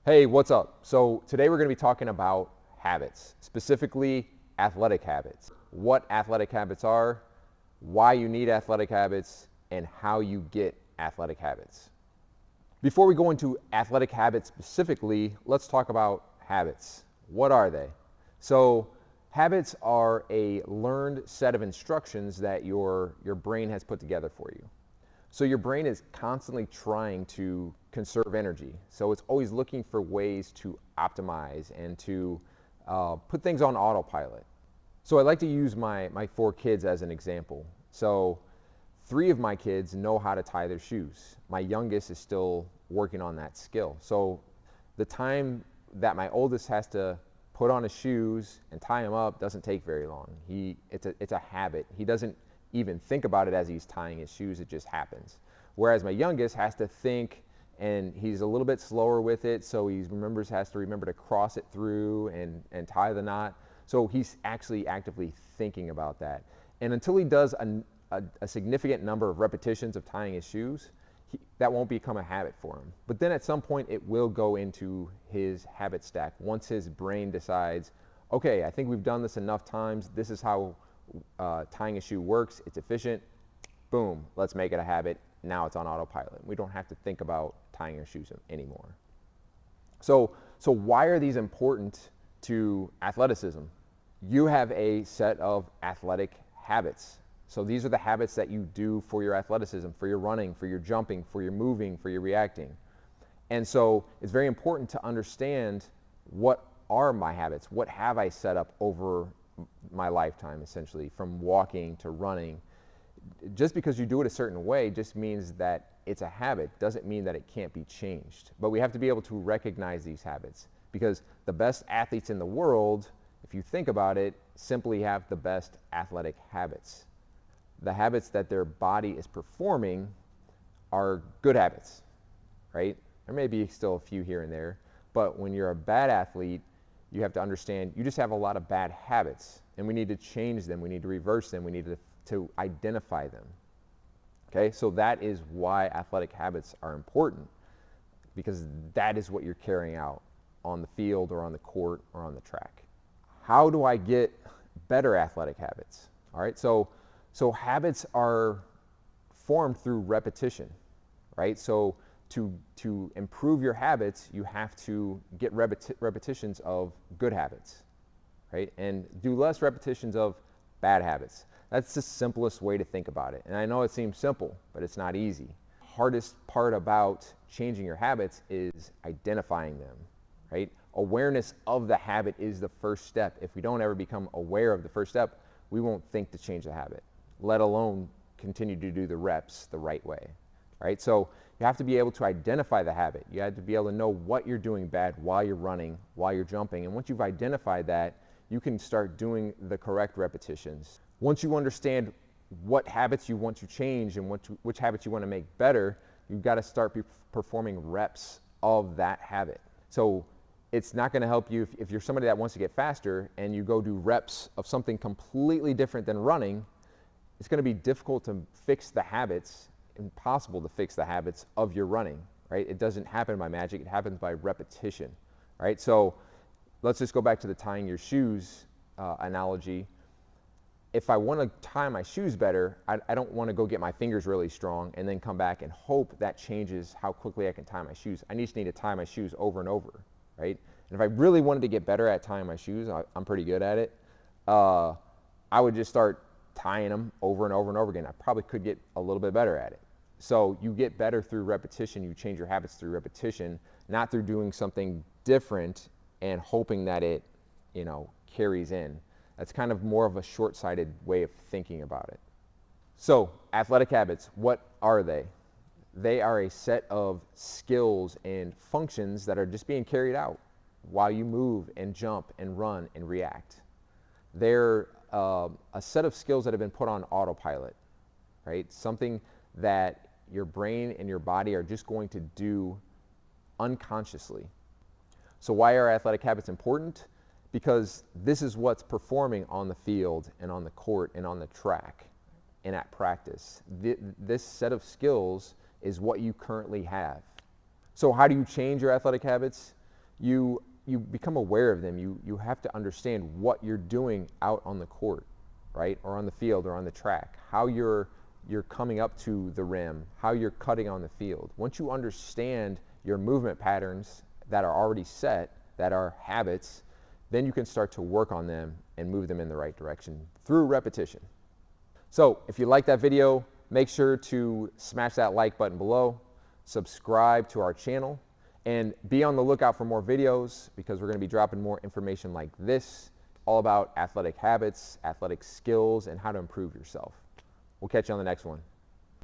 Hey, what's up? So today we're going to be talking about habits, specifically athletic habits. What athletic habits are, why you need athletic habits, and how you get athletic habits. Before we go into athletic habits specifically, let's talk about habits. What are they? So habits are a learned set of instructions that your brain has put together for you. So your brain is constantly trying to conserve energy. So it's always looking for ways to optimize and to put things on autopilot. So I like to use my 4 kids as an example. So 3 of my kids know how to tie their shoes. My youngest is still working on that skill. So the time that my oldest has to put on his shoes and tie them up doesn't take very long. It's a habit. He doesn't even think about it as he's tying his shoes, it just happens. Whereas my youngest has to think, and he's a little bit slower with it, so he has to remember to cross it through and tie the knot. So he's actually actively thinking about that. And until he does a significant number of repetitions of tying his shoes, that won't become a habit for him. But then at some point it will go into his habit stack once his brain decides, okay, I think we've done this enough times, this is how tying a shoe works, it's efficient, boom, let's make it a habit. Now it's on autopilot. We don't have to think about tying your shoes anymore. So why are these important to athleticism? You have a set of athletic habits. So these are the habits that you do for your athleticism, for your running, for your jumping, for your moving, for your reacting. And so it's very important to understand, what are my habits? What have I set up over my lifetime, essentially, from walking to running? Just because you do it a certain way just means that it's a habit, doesn't mean that it can't be changed. But we have to be able to recognize these habits, because the best athletes in the world, if you think about it, simply have the best athletic habits. The habits that their body is performing are good habits, right? There may be still a few here and there, but when you're a bad athlete, you have to understand you just have a lot of bad habits, and we need to change them, we need to reverse them, we need to identify them. Okay, so that is why athletic habits are important, because that is what you're carrying out on the field or on the court or on the track. How do I get better athletic habits? All right, so habits are formed through repetition, right? So to improve your habits, you have to get repetitions of good habits, right? And do less repetitions of bad habits. That's the simplest way to think about it. And I know it seems simple, but it's not easy. Hardest part about changing your habits is identifying them, right? Awareness of the habit is the first step. If we don't ever become aware of the first step, we won't think to change the habit, let alone continue to do the reps the right way, right? So you have to be able to identify the habit. You have to be able to know what you're doing bad while you're running, while you're jumping. And once you've identified that, you can start doing the correct repetitions. Once you understand what habits you want to change and which habits you want to make better, you've got to start performing reps of that habit. So it's not going to help you if you're somebody that wants to get faster and you go do reps of something completely different than running. It's going to be difficult to fix the habits, impossible to fix the habits of your running, right? It doesn't happen by magic, it happens by repetition, right? So let's just go back to the tying your shoes analogy. If I want to tie my shoes better, I don't want to go get my fingers really strong and then come back and hope that changes how quickly I can tie my shoes. I just need to tie my shoes over and over, right? And if I really wanted to get better at tying my shoes, I'm pretty good at it, I would just start tying them over and over and over again. I probably could get a little bit better at it. So you get better through repetition. You change your habits through repetition, not through doing something different and hoping that it, carries in. That's kind of more of a short-sighted way of thinking about it. So athletic habits, what are they? They are a set of skills and functions that are just being carried out while you move and jump and run and react. They're a set of skills that have been put on autopilot, right? Something that your brain and your body are just going to do unconsciously. So why are athletic habits important? Because this is what's performing on the field and on the court and on the track and at practice. This set of skills is what you currently have. So how do you change your athletic habits? you become aware of them. You have to understand what you're doing out on the court, right? Or on the field or on the track, how you're coming up to the rim, how you're cutting on the field. Once you understand your movement patterns that are already set, that are habits, then you can start to work on them and move them in the right direction through repetition. So if you like that video, make sure to smash that like button below, subscribe to our channel, and be on the lookout for more videos, because we're going to be dropping more information like this, all about athletic habits, athletic skills, and how to improve yourself. We'll catch you on the next one.